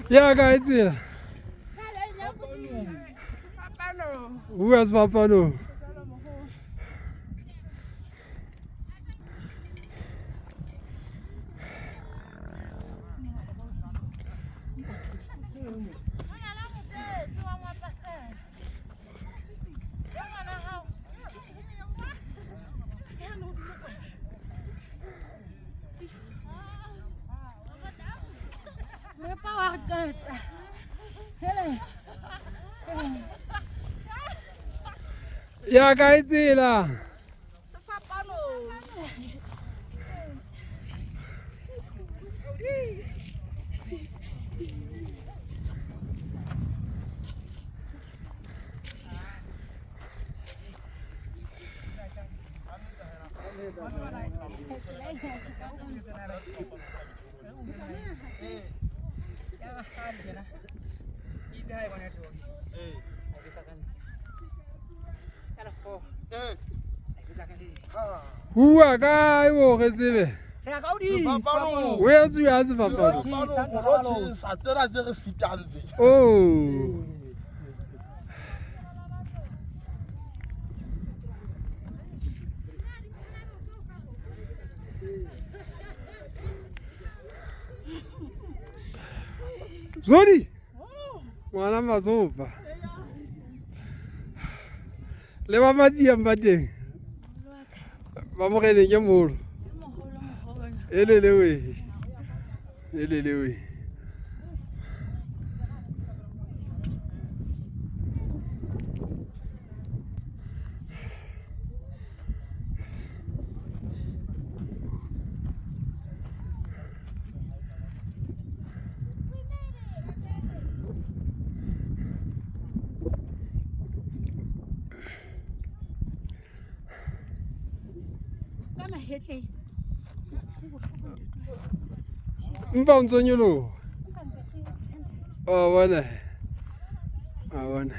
Ya ka itsela. Who has Papano? Ya ka itsela. Hua ka iwo ke tsebe. Where's you as Papano? Oh. Zodi. Mwana mazoba. Le ba matsi ya mbateng. Ba mo gele ke molo. Elele we. Elele we. Mpa o ntse nyolo. Oh, bona. Ah, bona.